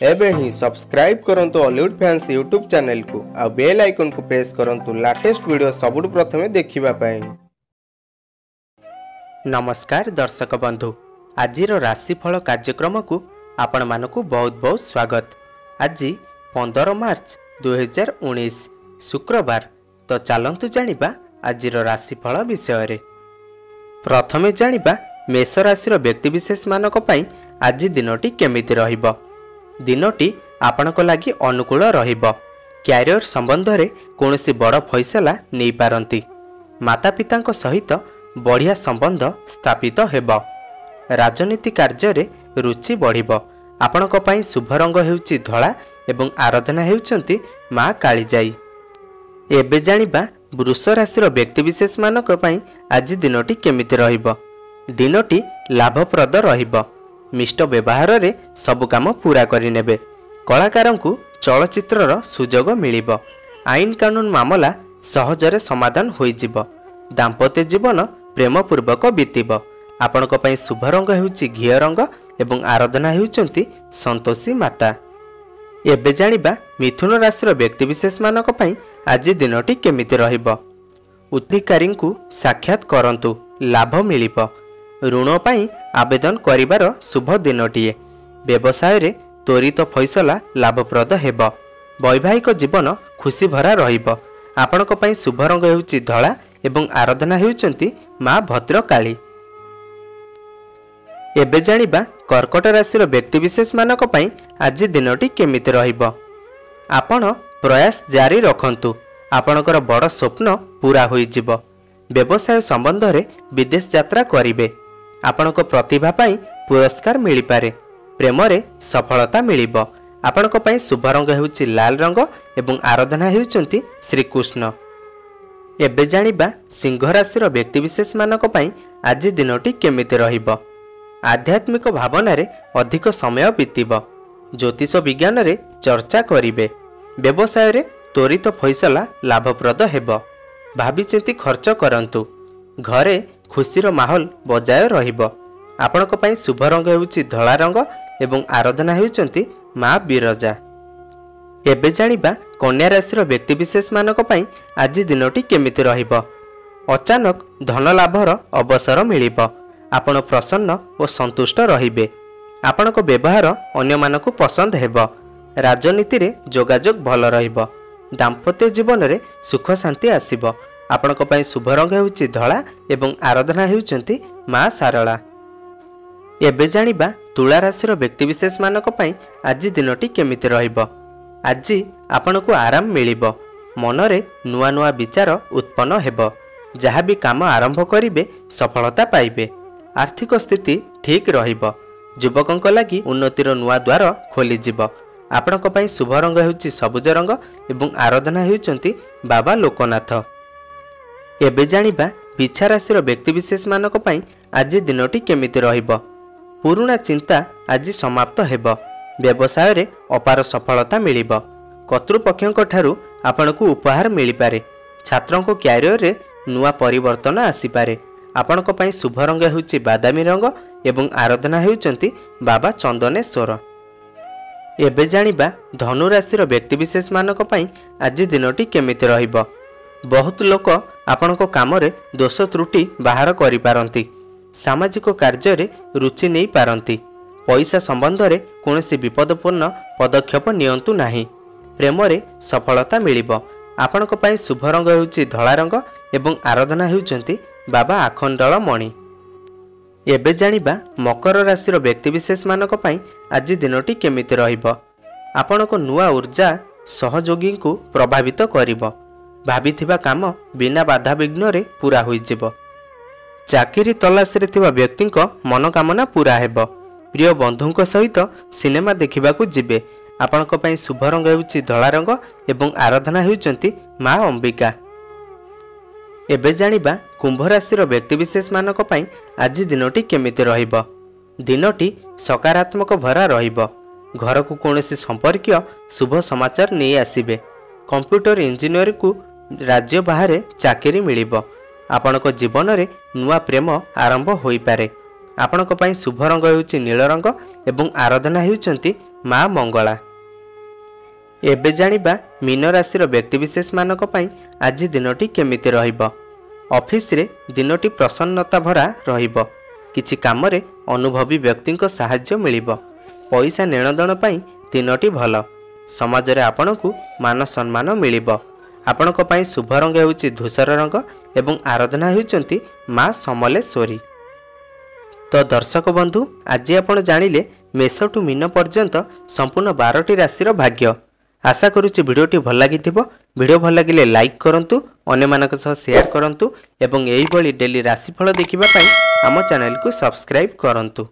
एबे ही सब्सक्राइब करंतु Hollywood fans YouTube channel को आ बेल आइकन को प्रेस करंतु लेटेस्ट वीडियो सबुठ प्रथमे देखिबा पाए। नमस्कार दर्शक बंधु, आजिर राशिफल कार्यक्रम को आपण मानकु बहुत बहुत स्वागत। आज 15 मार्च 2019 शुक्रवार। तो चलंतु जानिबा आजिर राशिफल विषय। प्रथमे जानिबा मेष राशि व्यक्तिविशेष मानक पई आज दिनटी केमिति रहिबो। दिनटी आपणक लागि अनुकूल रहिबो। क्यारियर संबंध रे कोनोसी बड़ फैसला नै पारंती। माता पितांक सहित बढ़िया संबंध स्थापित हेबो। राजनीति कार्य रे रुचि बढ़िबो। आपणक पई शुभ रंग हेउची धळा एवं आराधना हेउचंती मां कालीजाई। एबे जानिबा वृष राशि व्यक्तिविशेष मानक पई आज दिनटी केमिति रहिबो। दिनटी लाभप्रद रहिबो। मिष्ट व्यवहार रे सब काम पूरा करि नेबे। कलाकार को चलचित्रर सुजोग मिलिबो। आईन कानून मामला सहजरे समाधान होई जिवो। दाम्पत्य जीवन प्रेमपूर्वक बीतिबो। आपणक पई शुभ रंग हेउची घिया रंग एवं आराधना हेउचंती संतोषी माता। एबे जानिबा मिथुन राशि व्यक्तिविशेष मानक पई आज दिनटी केमिति रहिबो। उत्तराधिकारी को साक्षात करंतु, लाभ मिलिबो। ऋण पाई आवेदन करिवार शुभ दिनटीए। व्यवसाय रे त्वरित फैसला लाभप्रद हेबो। वैवाहिक जीवन खुशी भरा रहिबो। आपणक पई शुभ रंग हेउची धळा एवं आराधना हेउचंती मां भद्रकाली। एबे जानिबा कर्कट राशि व्यक्तिविशेष मानक पई आज दिनटी केमिति रहिबो। आपण प्रयास जारी रखंतु। आपणकर बड़ स्वप्न पूरा होई जिवो। व्यवसाय संबंध रे विदेश यात्रा करिवे। आपणक प्रतिभा पाई पुरस्कार मिली पारे। प्रेम रे सफलता मिलिबो। आपणक पई शुभ रंग हेउची लाल रंग एवं आराधना हेउचंती श्री कृष्ण। एबे जानिबा सिंह राशि व्यक्तिविशेष मानक पई आज दिनटी केमिति रहिबो। आध्यात्मिक भावना रे अधिक समय बीतिबो। ज्योतिष विज्ञान रे चर्चा करिवे। व्यवसाय रे त्वरित फैसला लाभप्रद हेबो। भाभी चिंती खर्च करंतु। घरे खुशीर माहौल बजाय रहिबो। आपणक पई शुभ रंग हेउची धळा रंग एवं आराधना हेउचंती मां बिरजा। एबे जानिबा कन्या राशि व्यक्तिविशेष मानक पई आज दिनटी केमिति रहिबो। अचानक धन लाभर अवसर मिलिबो। आपण प्रसन्न और संतुष्ट रहिबे। आपणक व्यवहार अन्य मानकु पसंद हेबो। राजनीति रे जोगाजोग भल रहिबो। दाम्पत्य जीवन रे सुख शांति आसिबो। आपणक पई शुभ रंग हेउची धळा एवं आराधना हेउचंती मां सारला। एबे जानिबा तुला राशि व्यक्तिविशेष मानक पई आज दिनटी केमिति रहिबो। आज आपणकु आराम मिलिबो। मन रे नुआ नुआ विचार उत्पन्न हेबो। जहाँ भी काम आरंभ करिवे सफलता पाइबे। आर्थिक स्थिति ठीक रहिबो। युवकंक लागि उन्नतिर नुआ द्वार खोली जिवो। आपणक पई शुभ रंग हेउची सबुज रंग एवं आराधना हेउचंती बाबा लोकनाथ। एबे जानिबा बिछा राशि व्यक्तिविशेष मानक पई आज दिनटी केमिति रहिबो। पुराना चिंता आज समाप्त हेबो। व्यवसाय रे अपार सफलता मिलिबो। कर्तृपक्षक ठारू आपणकु उपहार मिली पारे। छात्रंक क्यारियर रे नुआ परिवर्तन आसी पारे। आपणक पई शुभ रंग हेउची बादामी रंग एवं आराधना हेउचंती बाबा चंदनेश्वर। एबे जानिबा धनु राशि व्यक्तिविशेष मानक पई आज दिनटी केमिति रहिबो। बहुत लोक आपणक काम रे दोष त्रुटि बाहर करि पारंती। सामाजिक कार्य रे रुचि नै पारंती। पैसा संबंध रे कोनोसी विपदपूर्ण पदक्षेप नियंतु नाही। प्रेम रे सफलता मिलिबो। आपणक पई शुभ रंग हेउची धळा रंग एवं आराधना हेउचंती बाबा आखंडल मणि। एबे जानिबा मकर राशि व्यक्तिविशेष मानक पई आज दिनटी केमिति रहिबो। आपणक नुआ ऊर्जा सहयोगी को प्रभावित करिबो। भाबिथिबा काम बिना बाधा विघ्न रे पूरा होई जिवो। चाकरी तलाश रे थिबा व्यक्तिक मनोकामना पूरा हेबो। प्रिय बंधुक सहित सिनेमा देखिबाकू जिबे। आपणक पई शुभ रंग हेउची धळा रंग एवं आराधना हेउचंती मां अंबिका। एबे जानिबा कुंभ राशि व्यक्तिविशेष मानक पई आज दिनटी केमिति रहिबो। दिनटी सकारात्मक भरा रहिबो। घर को कोनोसी संपर्कीय शुभ समाचार नै आसीबे। कंप्यूटर इंजीनियर को राज्य बाहर चाकरी मिलिबो। आपणक जीवन रे नुआ प्रेम आरंभ होई पारे। आपणक पई शुभ रंग हेउची नील रंग एवं आराधना हेउचंती ମା ମଙ୍ଗଳା। ଏବେ ଜାଣିବା ମୀନ ରାଶିର ବ୍ୟକ୍ତିବିଶେଷ ମାନଙ୍କ ପାଇଁ ଆଜି ଦିନଟି କେମିତି ରହିବ। ଅଫିସରେ ଦିନଟି ପ୍ରସନ୍ନତା ଭରା ରହିବ। କିଛି କାମରେ ଅନୁଭବୀ ବ୍ୟକ୍ତିଙ୍କ ସାହାଯ୍ୟ ମିଳିବ। ପଇସା ନେଣଦେଣ ପାଇଁ ଦିନଟି ଭଲ। ସମାଜରେ ଆପଣଙ୍କୁ ମାନ ସମ୍ମାନ ମିଳିବ। ଆପଣଙ୍କ ପାଇଁ ଶୁଭ ରଙ୍ଗ ହେଉଛି ଧୂସର ରଙ୍ଗ ଏବଂ ଆରାଧନା ହେଉଛନ୍ତି ମା ସମଲେଶ୍ୱରୀ। ତ ଦର୍ଶକ ବନ୍ଧୁ, ଆଜି ଆପଣ ଜାଣିଲେ ମେଷଠୁ ମୀନ ପର୍ଯ୍ୟନ୍ତ ସମ୍ପୂର୍ଣ୍ଣ 12ଟି ରାଶିର ଭାଗ୍ୟ। ଆଶା କରୁଛି ଭିଡ଼ିଓଟି ଭଲ ଲାଗିଥିବ। ଭିଡ଼ିଓ ଭଲ ଲାଗିଲେ ଲାଇକ୍ କରନ୍ତୁ, ଅନ୍ୟମାନଙ୍କ ସହ ସେୟାର କରନ୍ତୁ ଏବଂ ଏହିଭଳି ଡେଲି ରାଶିଫଳ ଦେଖିବା ପାଇଁ ଆମ ଚ୍ୟାନେଲକୁ ସବସ୍କ୍ରାଇବ୍ କରନ୍ତୁ।